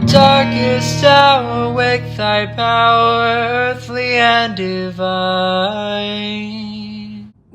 Darkest hour, wake thy power, earthly and divine.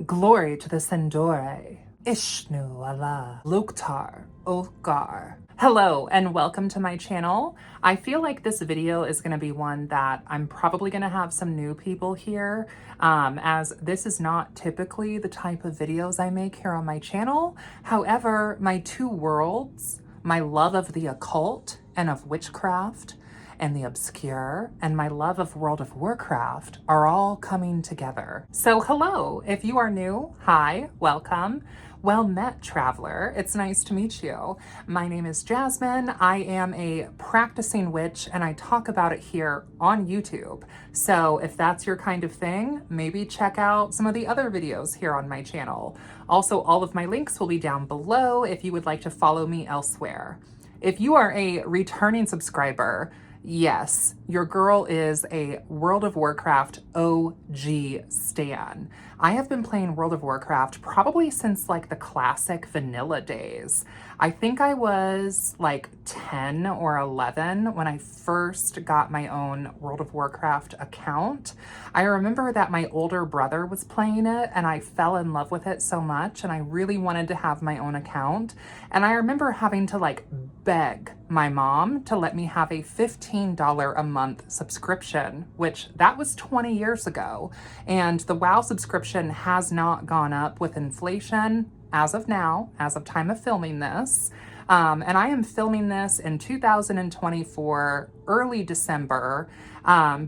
Glory to the Sendore, Ishnu Allah, Luktar, Olgar. Hello and welcome to my channel. I feel like this video is going to be one that I'm probably going to have some new people here, as this is not typically the type of videos I make here on my channel. However, my two worlds, my love of the occult and of witchcraft and the obscure, and my love of World of Warcraft are all coming together. So hello, if you are new, hi, welcome. Well met, traveler. It's nice to meet you. My name is Jasmine. I am a practicing witch and I talk about it here on YouTube. So if that's your kind of thing, maybe check out some of the other videos here on my channel. Also, all of my links will be down below if you would like to follow me elsewhere. If you are a returning subscriber, yes, your girl is a World of Warcraft OG stan. I have been playing World of Warcraft probably since like the classic vanilla days. I think I was like 10 or 11 when I first got my own World of Warcraft account. I remember that my older brother was playing it and I fell in love with it so much and I really wanted to have my own account. And I remember having to like beg my mom to let me have a $15 a month subscription, which that was 20 years ago. And the WoW subscription has not gone up with inflation as of now, as of time of filming this. And I am filming this in 2024, early December,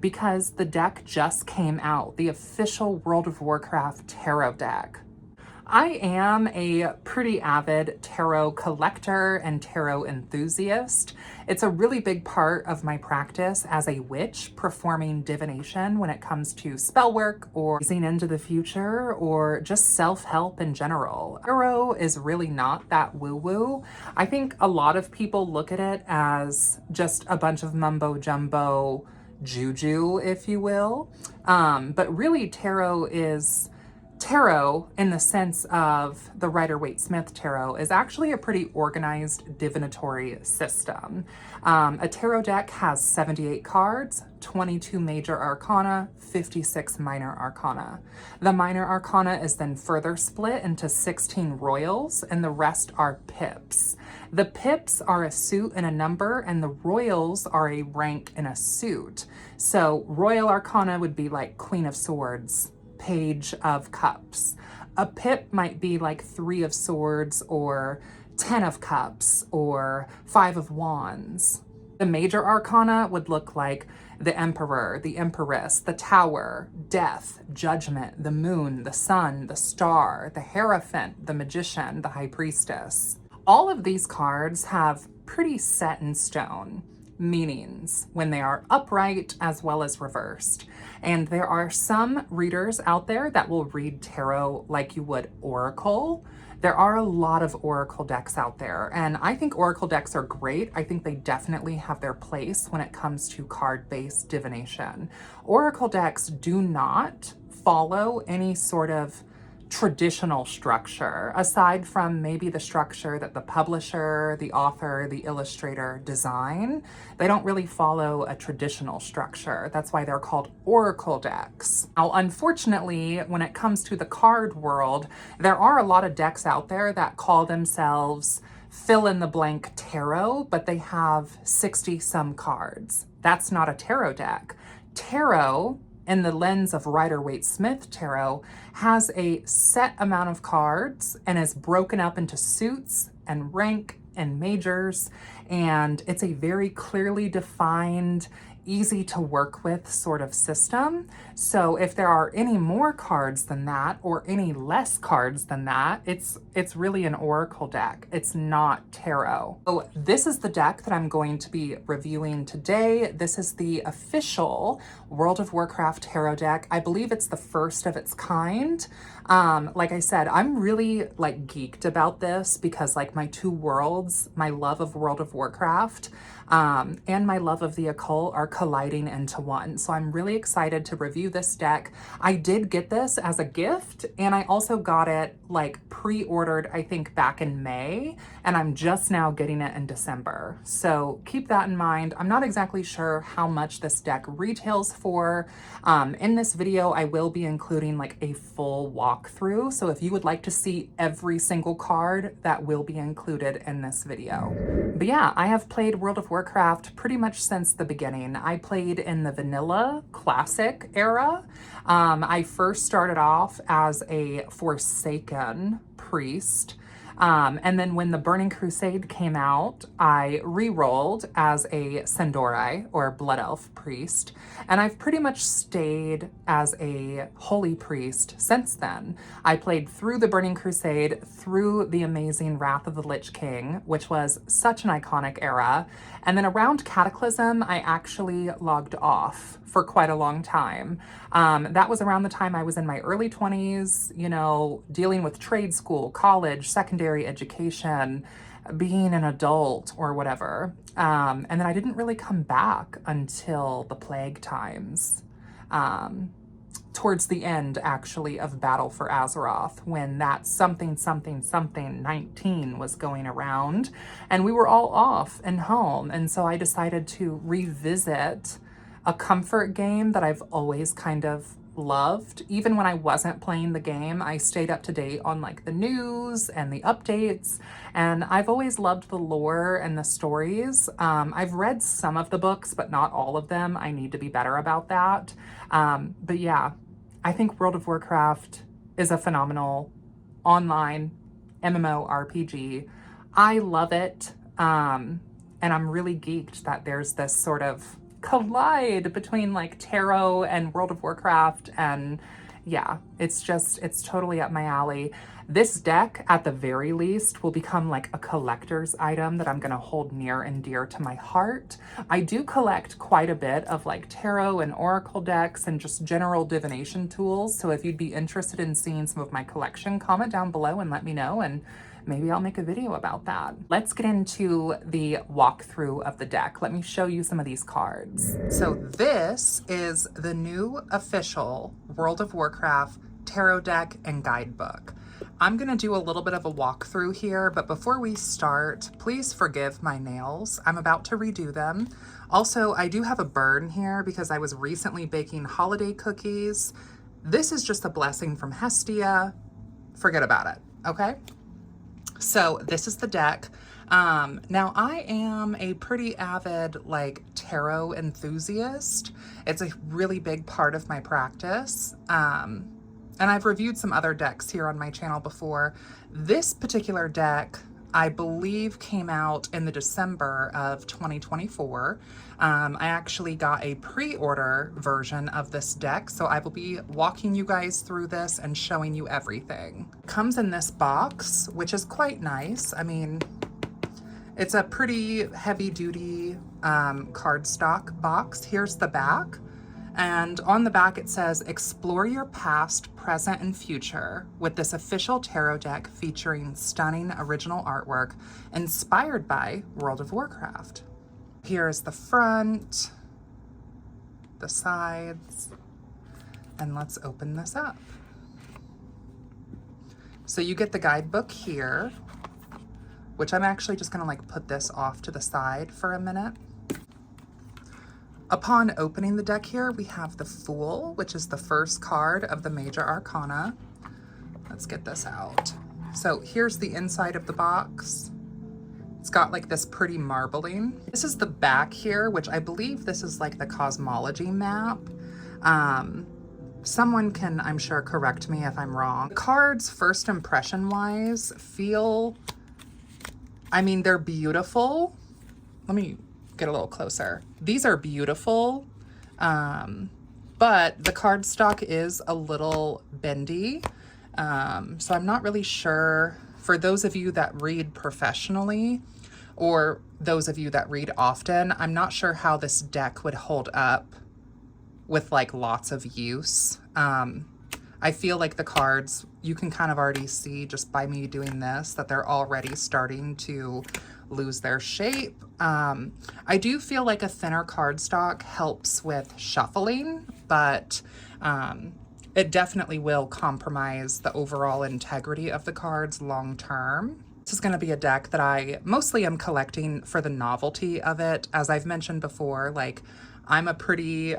because the deck just came out, the official World of Warcraft tarot deck. I am a pretty avid tarot collector and tarot enthusiast. It's a really big part of my practice as a witch performing divination when it comes to spell work or gazing into the future or just self-help in general. Tarot is really not that woo-woo. I think a lot of people look at it as just a bunch of mumbo-jumbo juju, if you will. But really tarot is... Tarot, in the sense of the Rider-Waite-Smith tarot, is actually a pretty organized divinatory system. A tarot deck has 78 cards, 22 major arcana, 56 minor arcana. The minor arcana is then further split into 16 royals, and the rest are pips. The pips are a suit and a number, and the royals are a rank and a suit. So royal arcana would be like Queen of Swords, Page of Cups. A pip might be like 3 of Swords or 10 of Cups or 5 of Wands. The major arcana would look like the Emperor, the Empress, the Tower, Death, Judgment, the Moon, the Sun, the Star, the Hierophant, the Magician, the High Priestess. All of these cards have pretty set in stone meanings when they are upright as well as reversed. And there are some readers out there that will read tarot like you would oracle. There are a lot of oracle decks out there, and I think oracle decks are great. I think they definitely have their place when it comes to card-based divination. Oracle decks do not follow any sort of traditional structure, aside from maybe the structure that the publisher, the author, the illustrator design. They don't really follow a traditional structure. That's why they're called oracle decks. Now, unfortunately, when it comes to the card world, there are a lot of decks out there that call themselves fill in the blank tarot, but they have 60 some cards. That's not a tarot deck. Tarot, in the lens of Rider-Waite-Smith tarot, has a set amount of cards and is broken up into suits and rank and majors, and it's a very clearly defined, easy to work with sort of system. So if there are any more cards than that or any less cards than that, it's really an oracle deck. It's not tarot. So this is the deck that I'm going to be reviewing today. This is the official World of Warcraft tarot deck. I believe it's the first of its kind. Like I said, I'm really like geeked about this because like my two worlds, my love of World of Warcraft and my love of the occult are colliding into one. So I'm really excited to review this deck. I did get this as a gift, and I also got it like pre-ordered, I think back in May, and I'm just now getting it in December. So keep that in mind. I'm not exactly sure how much this deck retails for. In this video, I will be including like a full walkthrough. So if you would like to see every single card, that will be included in this video. But yeah, I have played World of Warcraft pretty much since the beginning. I played in the vanilla classic era. I first started off as a Forsaken priest. And then when the Burning Crusade came out, I re-rolled as a Sandori or Blood Elf priest, and I've pretty much stayed as a holy priest since then. I played through the Burning Crusade, through the amazing Wrath of the Lich King, which was such an iconic era, and then around Cataclysm, I actually logged off for quite a long time. That was around the time I was in my early 20s, you know, dealing with trade school, college, secondary education, being an adult or whatever. And then I didn't really come back until the plague times. Towards the end, actually, of Battle for Azeroth, when that something 19 was going around, and we were all off and home. And so I decided to revisit a comfort game that I've always kind of loved. Even when I wasn't playing the game, I stayed up to date on like the news and the updates, and I've always loved the lore and the stories. I've read some of the books, but not all of them. I need to be better about that. But yeah, I think World of Warcraft is a phenomenal online MMORPG. I love it, and I'm really geeked that there's this sort of collide between like tarot and World of Warcraft, and yeah, it's totally up my alley. This deck, at the very least, will become like a collector's item that I'm gonna hold near and dear to my heart. I do collect quite a bit of like tarot and oracle decks and just general divination tools, so if you'd be interested in seeing some of my collection, comment down below and let me know, and maybe I'll make a video about that. Let's get into the walkthrough of the deck. Let me show you some of these cards. So this is the new official World of Warcraft tarot deck and guidebook. I'm gonna do a little bit of a walkthrough here, but before we start, please forgive my nails. I'm about to redo them. Also, I do have a burn here because I was recently baking holiday cookies. This is just a blessing from Hestia. Forget about it, okay? So this is the deck. Now I am a pretty avid like tarot enthusiast. It's a really big part of my practice. And I've reviewed some other decks here on my channel before. This particular deck, I believe, came out in the December of 2024. I actually got a pre-order version of this deck, so I will be walking you guys through this and showing you everything. It comes in this box, which is quite nice. I mean, it's a pretty heavy-duty cardstock box. Here's the back. And on the back it says, explore your past, present, and future with this official tarot deck featuring stunning original artwork inspired by World of Warcraft. Here's the front, the sides, and let's open this up. So you get the guidebook here, which I'm actually just gonna like put this off to the side for a minute. Upon opening the deck here, we have the Fool, which is the first card of the Major Arcana. Let's get this out. So here's the inside of the box. It's got like this pretty marbling. This is the back here, which I believe this is like the cosmology map. Someone can, I'm sure, correct me if I'm wrong. The cards, first impression wise, feel, I mean, they're beautiful. Let me get a little closer. These are beautiful, but the cardstock is a little bendy. So I'm not really sure, for those of you that read professionally or those of you that read often, I'm not sure how this deck would hold up with like lots of use. I feel like the cards, you can kind of already see just by me doing this that they're already starting to lose their shape. I do feel like a thinner cardstock helps with shuffling, but it definitely will compromise the overall integrity of the cards long term. This is going to be a deck that I mostly am collecting for the novelty of it. As I've mentioned before, like, I'm a pretty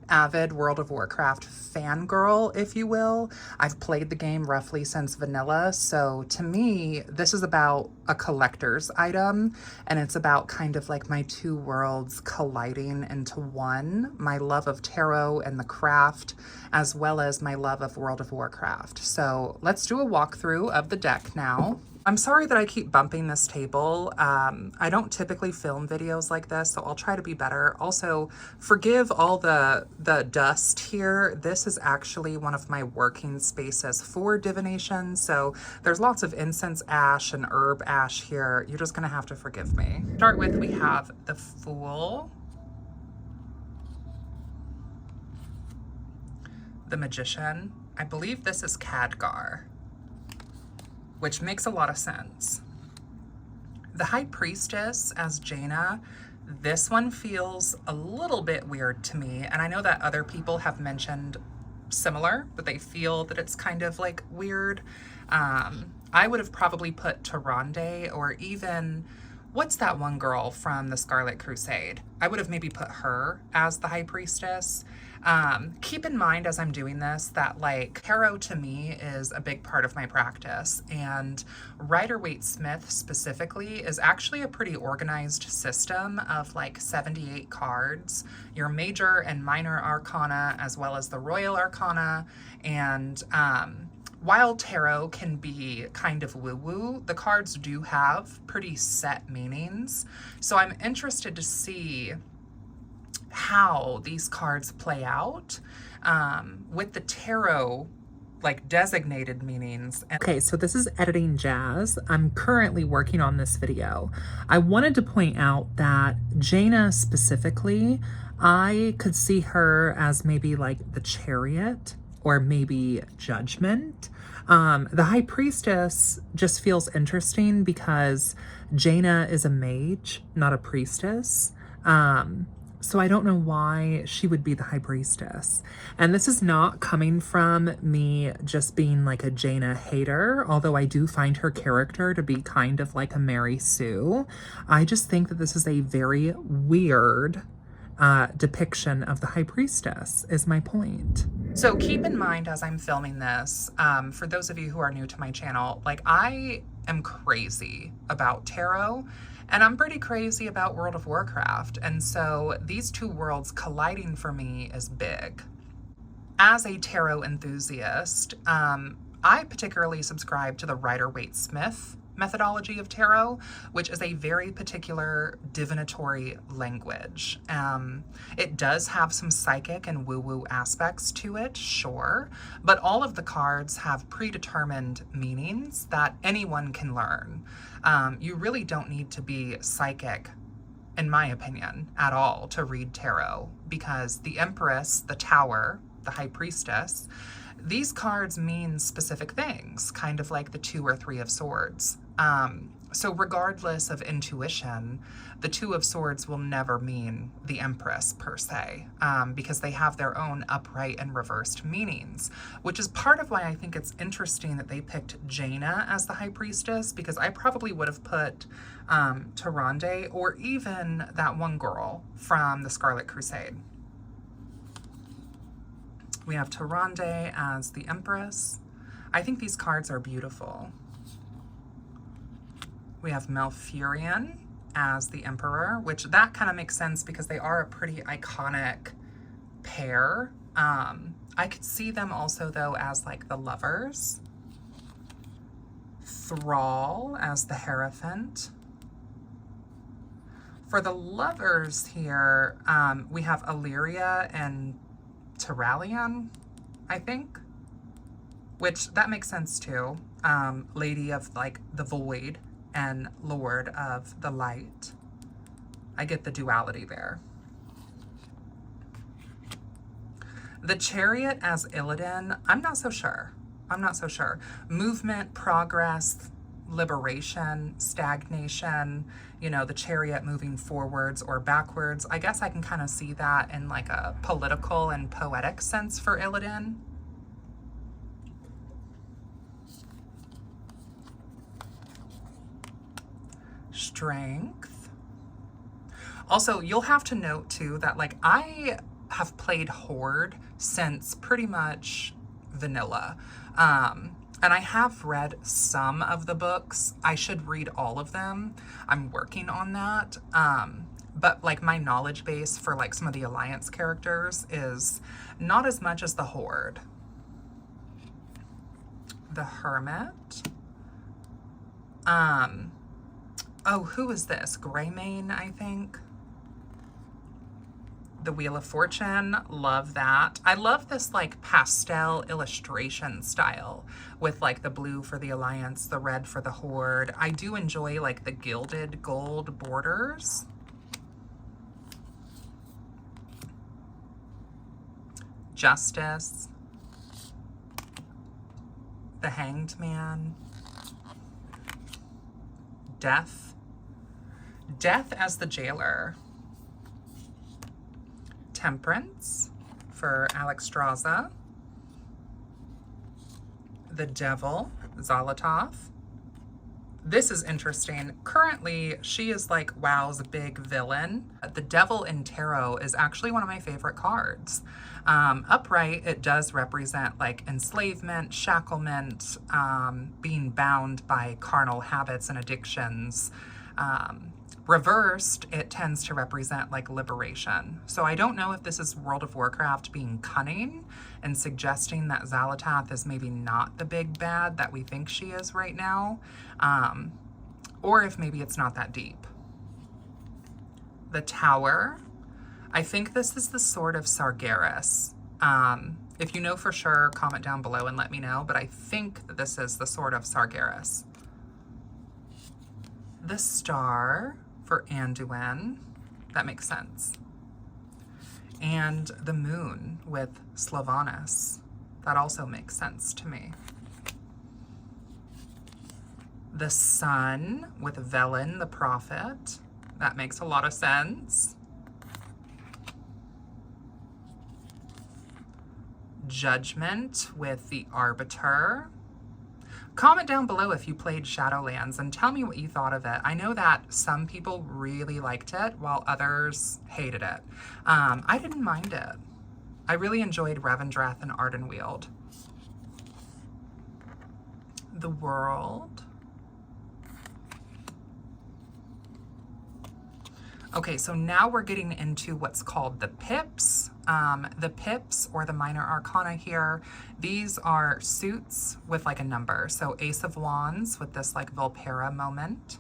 avid World of Warcraft fangirl, if you will. I've played the game roughly since vanilla, so to me, this is about a collector's item, and it's about kind of like my two worlds colliding into one, my love of tarot and the craft, as well as my love of World of Warcraft. So let's do a walkthrough of the deck now. I'm sorry that I keep bumping this table. I don't typically film videos like this, so I'll try to be better. Also, forgive all the dust here. This is actually one of my working spaces for divination, so there's lots of incense ash and herb ash here. You're just gonna have to forgive me. To start with, we have the Fool, the Magician. I believe this is Khadgar, which makes a lot of sense. The High Priestess as Jaina, this one feels a little bit weird to me, and I know that other people have mentioned similar, but they feel that it's kind of like weird. I would have probably put Tyrande, or even, what's that one girl from the Scarlet Crusade? I would have maybe put her as the High Priestess. Keep in mind as I'm doing this that, like, tarot to me is a big part of my practice, and Rider-Waite-Smith specifically is actually a pretty organized system of like 78 cards, your major and minor arcana, as well as the royal arcana. And while tarot can be kind of woo-woo, the cards do have pretty set meanings. So I'm interested to see how these cards play out with the tarot like designated meanings. Okay, so this is Editing Jazz. I'm currently working on this video. I wanted to point out that Jaina specifically, I could see her as maybe like the Chariot or maybe Judgment. The High Priestess just feels interesting because Jaina is a mage, not a priestess. So I don't know why she would be the High Priestess. And this is not coming from me just being like a Jaina hater, although I do find her character to be kind of like a Mary Sue. I just think that this is a very weird depiction of the High Priestess, is my point. So keep in mind as I'm filming this, for those of you who are new to my channel, like, I am crazy about tarot, and I'm pretty crazy about World of Warcraft, and so these two worlds colliding for me is big. As a tarot enthusiast, I particularly subscribe to the Rider-Waite-Smith methodology of tarot, which is a very particular divinatory language. It does have some psychic and woo-woo aspects to it, sure, but all of the cards have predetermined meanings that anyone can learn. You really don't need to be psychic, in my opinion, at all to read tarot, because the Empress, the Tower, the High Priestess, these cards mean specific things, kind of like the 2 or 3 of Swords. So regardless of intuition, the 2 of Swords will never mean the Empress per se, because they have their own upright and reversed meanings, which is part of why I think it's interesting that they picked Jaina as the High Priestess, because I probably would have put Tyrande, or even that one girl from the Scarlet Crusade. We have Tyrande as the Empress. I think these cards are beautiful. We have Malfurion as the Emperor, which that kind of makes sense because they are a pretty iconic pair. I could see them also, though, as like the lovers. Thrall as the Hierophant. For the lovers here, we have Illyria and Tyrallion, I think, which that makes sense too. Lady of like the Void and Lord of the Light. I get the duality there. The Chariot as Illidan, I'm not so sure. I'm not so sure. Movement, progress, liberation, stagnation, you know, the chariot moving forwards or backwards. I guess I can kind of see that in like a political and poetic sense for Illidan. Strength. Also, you'll have to note too that like I have played Horde since pretty much vanilla. And I have read some of the books. I should read all of them. I'm working on that. But like my knowledge base for like some of the Alliance characters is not as much as the Horde. The Hermit. Oh, who is this? Greymane, I think. The Wheel of Fortune, love that. I love this like pastel illustration style with like the blue for the Alliance, the red for the Horde. I do enjoy like the gilded gold borders. Justice. The Hanged Man. Death. Death as the Jailer. Temperance for Alexstrasza. The Devil, Zolototh. This is interesting. Currently, she is like WoW's big villain. The Devil in Tarot is actually one of my favorite cards. Upright, it does represent like enslavement, shacklement, being bound by carnal habits and addictions. Reversed, it tends to represent like liberation. So I don't know if this is World of Warcraft being cunning and suggesting that Zolototh is maybe not the big bad that we think she is right now, or if maybe it's not that deep. The Tower. I think this is the Sword of Sargeras. If you know for sure, comment down below and let me know, but I think that this is the Sword of Sargeras. The Star for Anduin. That makes sense. And the Moon with Sylvanas. That also makes sense to me. The Sun with Velen the Prophet. That makes a lot of sense. Judgment with the Arbiter. Comment down below if you played Shadowlands and tell me what you thought of it. I know that some people really liked it while others hated it. I didn't mind it. I really enjoyed Revendreth and Ardenweald. The World. Okay, so now we're getting into what's called the pips. The pips, or the minor arcana here, these are suits with like a number. So Ace of Wands with this like Volpera moment.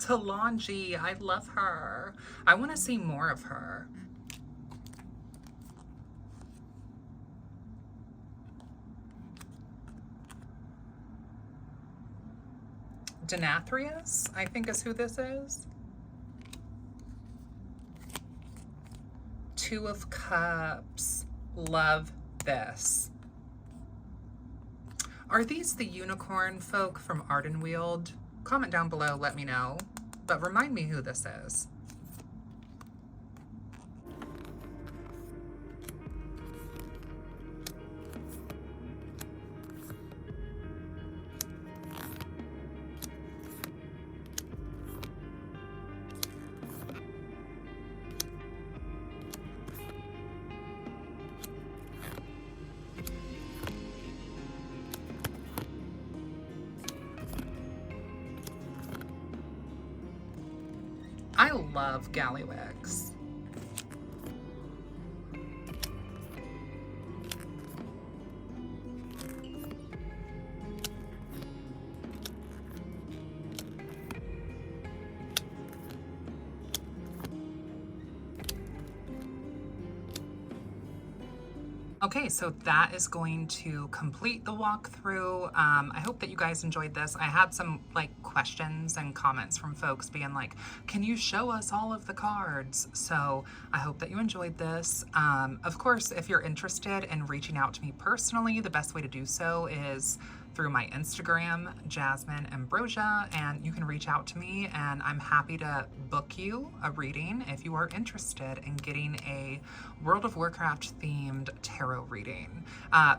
Talanji, I love her. I want to see more of her. Denathrius, I think is who this is. Two of Cups. Love this. Are these the unicorn folk from Ardenweald? Comment down below, let me know. But remind me who this is. I love Galliwix. Okay, so that is going to complete the walkthrough. I hope that you guys enjoyed this. I had some like questions and comments from folks being like, can you show us all of the cards? So I hope that you enjoyed this. Of course, if you're interested in reaching out to me personally, the best way to do so is through my Instagram, Jasmyne Ambrosia, and you can reach out to me and I'm happy to book you a reading if you are interested in getting a World of Warcraft themed tarot reading.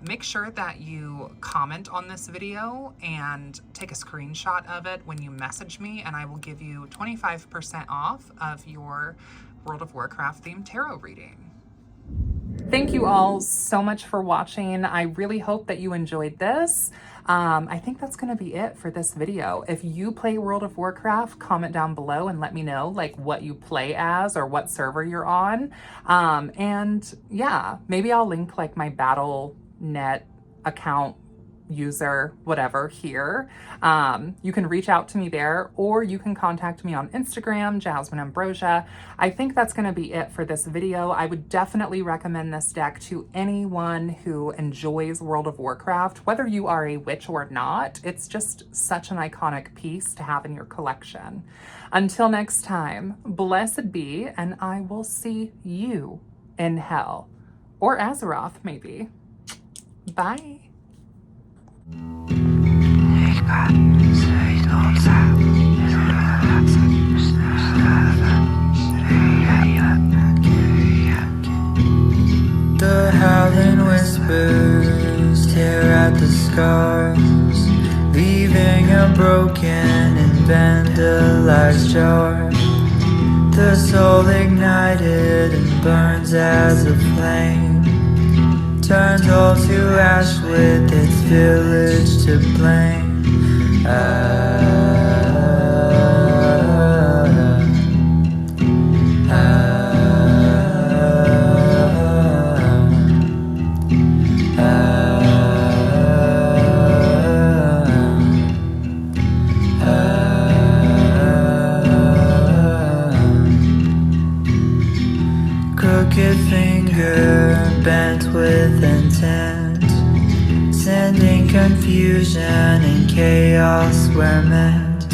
Make sure that you comment on this video and take a screenshot of it when you message me, and I will give you 25% off of your World of Warcraft themed tarot reading. Thank you all so much for watching. I really hope that you enjoyed this. I think that's going to be it for this video. If you play World of Warcraft, comment down below and let me know like what you play as or what server you're on. And yeah, maybe I'll link like my Battle.net account user, whatever, here. You can reach out to me there, or you can contact me on Instagram, Jasmyne Ambrosia. I think that's going to be it for this video. I would definitely recommend this deck to anyone who enjoys World of Warcraft, whether you are a witch or not. It's just such an iconic piece to have in your collection. Until next time, blessed be, and I will see you in hell. Or Azeroth, maybe. Bye. The howling whispers tear at the scars, leaving a broken and vandalized jar. The soul ignited and burns as a flame, turns all to ash with its village to blame. Crooked finger bent with intent, sending confusion and chaos where meant.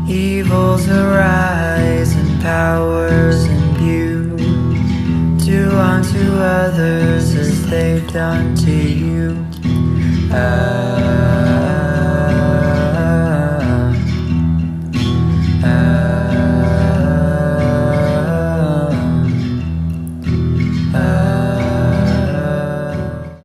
Evils arise and powers imbue, do unto others as they've done to you.